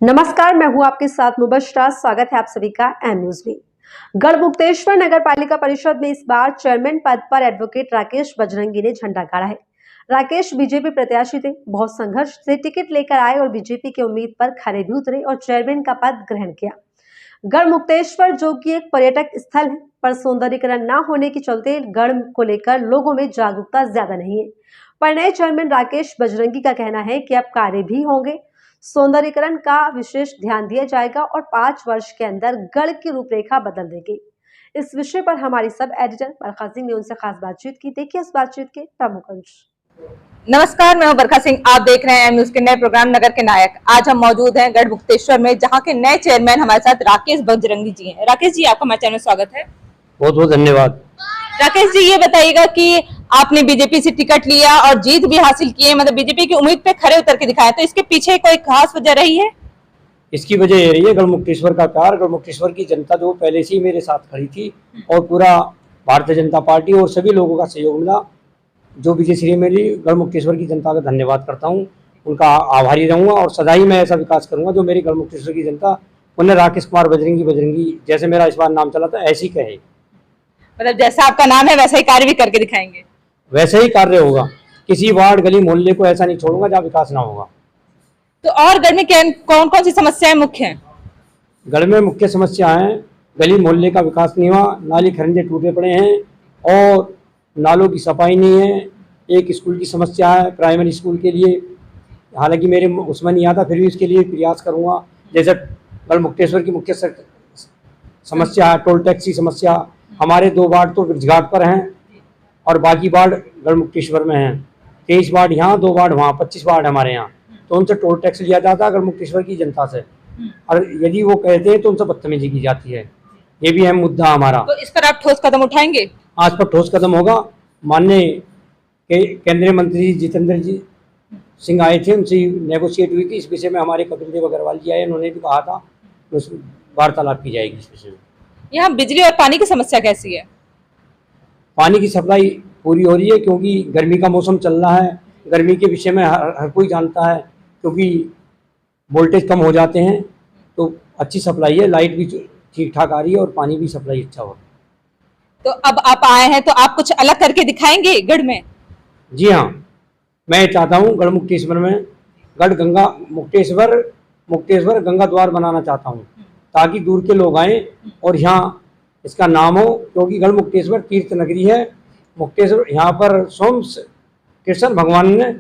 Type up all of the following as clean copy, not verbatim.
नमस्कार, मैं हूं आपके साथ मुबशरा। स्वागत है आप सभी का एम न्यूज में। गढ़मुक्तेश्वर नगर पालिका परिषद में इस बार चेयरमैन पद पर एडवोकेट राकेश बजरंगी ने झंडा गाड़ा है। राकेश बीजेपी प्रत्याशी थे, बहुत संघर्ष से टिकट लेकर आए और बीजेपी के उम्मीद पर खरे भी उतरे और चेयरमैन का पद ग्रहण किया। गढ़मुक्तेश्वर जो कि एक पर्यटक स्थल है, पर सौंदर्यीकरण न होने के चलते गढ़ को लेकर लोगों में जागरूकता ज्यादा नहीं है। पर नए चेयरमैन राकेश बजरंगी का कहना है कि अब कार्य भी होंगे, सौंदर्यीकरण का विशेष ध्यान दिया जाएगा और 5 वर्ष के अंदर गढ़ की रूपरेखा बदल देगी। इस विषय पर हमारी सब एडिटर बरखा सिंह ने उनसे खास बातचीत की। देखिए इस बातचीत के प्रमुख अंश। नमस्कार, मैं हूं बरखा सिंह। आप देख रहे हैं एम न्यूज के नए प्रोग्राम नगर के नायक। आज हम मौजूद हैं गढ़मुक्तेश्वर में, जहां के नए चेयरमैन हमारे साथ राकेश बजरंगी जी हैं। राकेश जी, आपका हमारे चैनल में स्वागत है। बहुत बहुत धन्यवाद। राकेश जी, ये बताइएगा कि आपने बीजेपी से टिकट लिया और जीत भी हासिल की है, मतलब बीजेपी की उम्मीद पे खरे उतर के दिखाया, तो इसके पीछे कोई खास वजह रही है? इसकी वजह ये रही है गढ़मुक्तेश्वर का प्यार, गढ़मुक्तेश्वर की जनता जो पहले से ही मेरे साथ खड़ी थी और पूरा भारतीय जनता पार्टी और सभी लोगों का सहयोग मिला। जो विजय श्री मेरी गढ़मुक्तेश्वर की जनता का धन्यवाद करता हूँ, उनका आभारी रहूंगा और सदा ही मैं ऐसा विकास करूंगा जो मेरी गढ़मुक्तेश्वर की जनता उन्हें राकेश कुमार बजरंगी जैसे मेरा इस बार नाम चला था ऐसी कहे। मतलब जैसा आपका नाम है वैसा ही कार्य भी करके दिखाएंगे? वैसे ही कार्य होगा। किसी वार्ड गली मोहल्ले को ऐसा नहीं छोड़ूंगा जहाँ विकास ना होगा। तो और गढ़ में कौन कौन सी समस्याएं मुख्य हैं? गढ़ में मुख्य समस्या है, गली मोहल्ले का विकास नहीं हुआ, नाली खरंजे टूटे पड़े हैं और नालों की सफाई नहीं है। एक स्कूल की समस्या है प्राइमरी स्कूल के लिए, हालांकि मेरे उसमें नहीं आता, फिर भी इसके लिए प्रयास करूंगा। जैसे गढ़मुक्तेश्वर की मुख्य समस्या है टोल टैक्स की समस्या। हमारे 2 वार्ड तो ब्रिजघाट पर हैं और बाकी वार्ड गढ़मुक्तेश्वर में हैं। 23 वार्ड यहाँ, 2 वार्ड वहाँ, 25 वार्ड हमारे यहाँ। तो उनसे टोल टैक्स लिया जाता है गढ़मुक्तेश्वर की जनता से, और यदि वो कहते हैं तो उनसे बदतमीजी की जाती है। ये भी अहम मुद्दा हमारा। तो इस पर आप ठोस कदम उठाएंगे? आज पर ठोस कदम होगा। माननीय केंद्रीय मंत्री जितेंद्र जी सिंह आए थे, उनसे नेगोशिएट हुई थी इस विषय में। हमारे कपिल देव अग्रवाल जी आए, उन्होंने भी कहा था उस वार्तालाप की जाएगी इस विषय में। यहाँ बिजली और पानी की समस्या कैसी है? पानी की सप्लाई पूरी हो रही है, क्योंकि गर्मी का मौसम चल रहा है। गर्मी के विषय में हर कोई जानता है, क्योंकि वोल्टेज कम हो जाते हैं तो अच्छी सप्लाई है, लाइट भी ठीक ठाक आ रही है और पानी भी सप्लाई अच्छा हो रहा है। तो अब आप आए हैं तो आप कुछ अलग करके दिखाएंगे गढ़ में? जी हाँ, मैं चाहता हूँ गढ़मुक्तेश्वर में मुक्तेश्वर गंगा द्वार बनाना चाहता हूँ, ताकि दूर के लोग आए और यहाँ इसका नाम हो, क्योंकि गढ़मुक्तेश्वर तीर्थ नगरी है। मुक्तेश्वर यहाँ पर स्वयं कृष्ण भगवान ने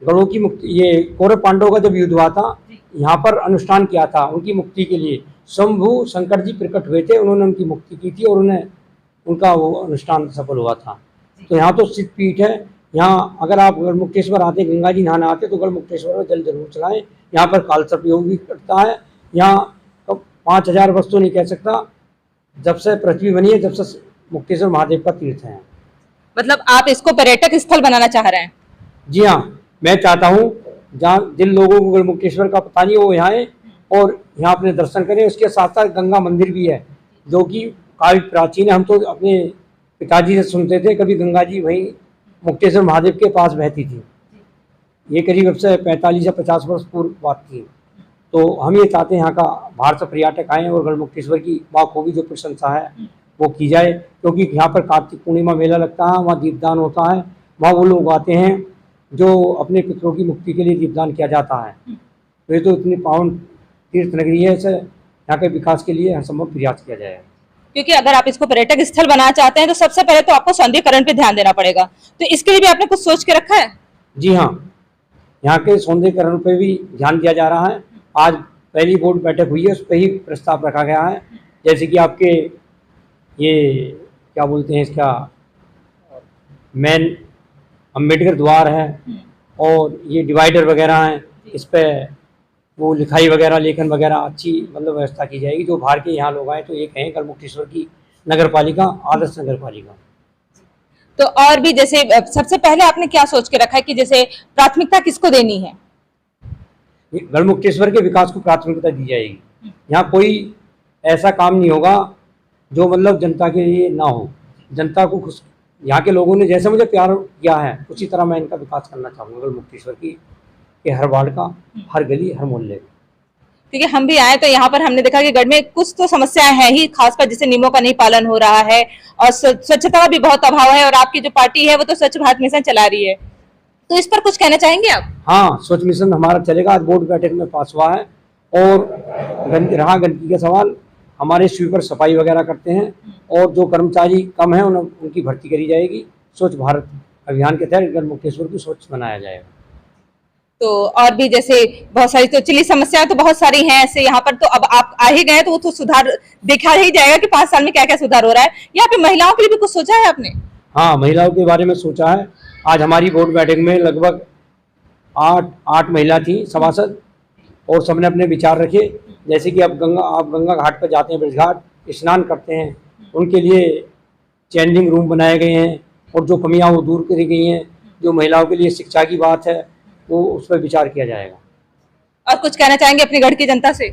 गढ़ों की मुक्ति, ये कौरव पांडवों का जब युद्ध हुआ था, यहाँ पर अनुष्ठान किया था उनकी मुक्ति के लिए। शंभु शंकर जी प्रकट हुए थे, उन्होंने उनकी मुक्ति की थी और उनका वो अनुष्ठान सफल हुआ था। तो यहाँ तो सिद्ध पीठ है। यहाँ अगर आप गढ़मुक्तेश्वर आते, गंगा जी नहाना आते, तो गढ़मुक्तेश्वर में जल जरूर चढ़ाएं। यहाँ पर कालसर्प योग भी करता है। यहाँ 5000 वर्ष तो नहीं कह सकता, जब से पृथ्वी बनी है, जब से मुक्तेश्वर महादेव का तीर्थ है। मतलब आप इसको पर्यटक स्थल बनाना चाह रहे हैं? जी हाँ, मैं चाहता हूँ जहाँ जिन लोगों को गढ़मुक्तेश्वर का पता नहीं, वो यहाँ आए और यहाँ अपने दर्शन करें। उसके साथ साथ गंगा मंदिर भी है, जो कि काफी प्राचीन है। हम तो अपने पिताजी से सुनते थे, कभी गंगा जी वहीं मुक्तेश्वर महादेव के पास बहती थी। ये करीब अब से 45 या 50 वर्ष पूर्व बात थी। तो हम ये चाहते हैं यहाँ का बाहर से पर्यटक आए और गढ़मुक्तेश्वर की बाखूबी जो प्रशंसा है वो की जाए, क्योंकि यहाँ पर कार्तिक पूर्णिमा मेला लगता है, वहाँ दीपदान होता है। वहाँ वो लोग आते हैं जो अपने पितरों की मुक्ति के लिए दीपदान किया जाता है। तो ये तो इतनी पावन तीर्थ नगरी है, इसे यहाँ के विकास के लिए हर संभव प्रयास किया जाए। क्योंकि अगर आप इसको पर्यटक स्थल बनाना चाहते हैं तो सबसे पहले तो आपको सौंदर्यीकरण पे ध्यान देना पड़ेगा। तो इसके लिए भी आपने कुछ सोच के रखा है? जी हाँ, यहाँ के सौंदर्यीकरण पे भी ध्यान दिया जा रहा है। आज पहली बोर्ड बैठक हुई है, उस पर ही प्रस्ताव रखा गया है। जैसे कि आपके ये क्या बोलते हैं, इसका मेन अम्बेडकर द्वार है और ये डिवाइडर वगैरह हैं, इस पर वो लिखाई वगैरह, लेखन वगैरह अच्छी मतलब व्यवस्था की जाएगी। जो बाहर के यहाँ लोग आए तो ये कहें गढ़मुक्तेश्वर की नगर पालिका आदर्श नगर पालिका। तो और भी जैसे सबसे पहले आपने क्या सोच के रखा है कि जैसे प्राथमिकता किसको देनी है? गढ़मुक्तेश्वर के विकास को प्राथमिकता दी जाएगी। यहाँ कोई ऐसा काम नहीं होगा जो मतलब जनता के लिए ना हो। जनता को खुश, यहाँ के लोगों ने जैसे मुझे प्यार किया है उसी तरह मैं इनका विकास करना चाहूँगा गढ़मुक्तेश्वर की, कि हर वार्ड का, हर गली, हर मोहल्ले। क्योंकि हम भी आए तो यहाँ पर हमने देखा कि गढ़ में कुछ तो समस्याएं हैं ही, खासकर जैसे नियमों का नहीं पालन हो रहा है और स्वच्छता का भी बहुत अभाव है। और आपकी जो पार्टी है वो तो स्वच्छ भारत मिशन चला रही है, तो इस पर कुछ कहना चाहेंगे आप? हाँ, स्वच्छ मिशन हमारा चलेगा, आज बोर्ड बैठक में पास हुआ है। और रहा गंदगी का सवाल, हमारे स्वीपर सफाई वगैरह करते हैं और जो कर्मचारी कम है उनकी भर्ती करी जाएगी। स्वच्छ भारत अभियान के तहत गढ़मुक्तेश्वर को स्वच्छ बनाया जाएगा। तो और भी जैसे बहुत सारी तो चली समस्याएं तो बहुत सारी हैं ऐसे यहाँ पर, तो अब आप आ ही गए तो वो तो सुधार देखा ही जाएगा कि 5 साल में क्या क्या सुधार हो रहा है। यहाँ पे महिलाओं के लिए भी कुछ सोचा है आपने? हाँ, महिलाओं के बारे में सोचा है। आज हमारी बोर्ड बैठक में लगभग 8 महिला थी सभासद, और सबने अपने विचार रखे। जैसे कि आप गंगा घाट पर जाते हैं, ब्रज घाट स्नान करते हैं, उनके लिए चेंजिंग रूम बनाए गए हैं और जो कमियां वो दूर करी गई हैं। जो महिलाओं के लिए शिक्षा की बात है वो उस पर विचार किया जाएगा। और कुछ कहना चाहेंगे अपनी गढ़ की जनता से?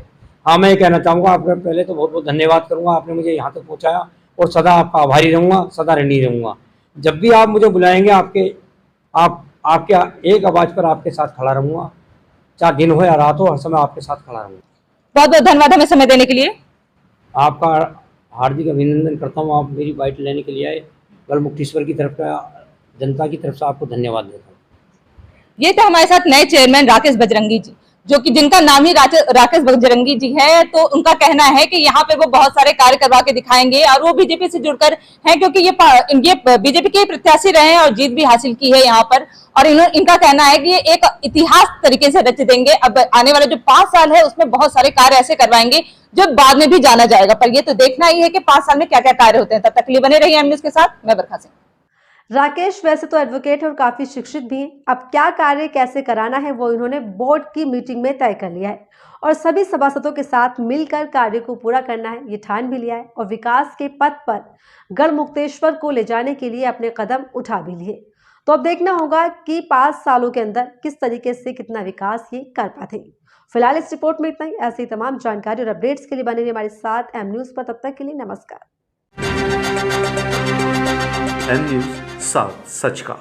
हाँ, मैं ये कहना चाहूँगा, आपका पहले तो बहुत बहुत धन्यवाद करूँगा, आपने मुझे यहाँ तक पहुँचाया और सदा आपका आभारी रहूँगा, सदा ऋणी रहूँगा। जब भी आप मुझे बुलाएंगे आपके एक आवाज़ पर आपके साथ खड़ा रहूँगा, चाहे दिन हो या रात हो, हर समय आपके साथ खड़ा रहूँगा। बहुत बहुत धन्यवाद हमें समय देने के लिए। आपका हार्दिक अभिनंदन करता हूँ, आप मेरी बाइट लेने के लिए आए। गढ़मुक्तेश्वर की तरफ का जनता की तरफ से आपको धन्यवाद देता हूँ। ये तो हमारे साथ नए चेयरमैन राकेश बजरंगी जी, जो कि जिनका नाम ही राकेश बजरंगी जी है। तो उनका कहना है कि यहाँ पे वो बहुत सारे कार्य करवा के दिखाएंगे और वो बीजेपी से जुड़कर हैं, क्योंकि ये बीजेपी के प्रत्याशी रहे हैं और जीत भी हासिल की है यहाँ पर। और इनका कहना है कि ये एक इतिहास तरीके से रच देंगे। अब आने वाले जो 5 साल है उसमें बहुत सारे कार्य ऐसे करवाएंगे जो बाद में भी जाना जाएगा। पर ये तो देखना ही है कि 5 साल में क्या क्या कार्य होते हैं। तब तक के लिए बने रहिए एम न्यूज़ के साथ, मैं बरखा सिंह। राकेश वैसे तो एडवोकेट है और काफी शिक्षित भी हैं। अब क्या कार्य कैसे कराना है वो इन्होंने बोर्ड की मीटिंग में तय कर लिया है और सभी सभासदों के साथ मिलकर कार्य को पूरा करना है ये ठान भी लिया है और विकास के पथ पर गढ़मुक्तेश्वर को ले जाने के लिए अपने कदम उठा भी लिए। तो अब देखना होगा कि 5 सालों के अंदर किस तरीके से कितना विकास ये कर पाते हैं। फिलहाल इस रिपोर्ट में इतना ही। ऐसी तमाम जानकारी और अपडेट्स के लिए बने रहिए हमारे साथ एम न्यूज़ पर। तब तक के लिए नमस्कार। एम न्यूज़ साथ सच का।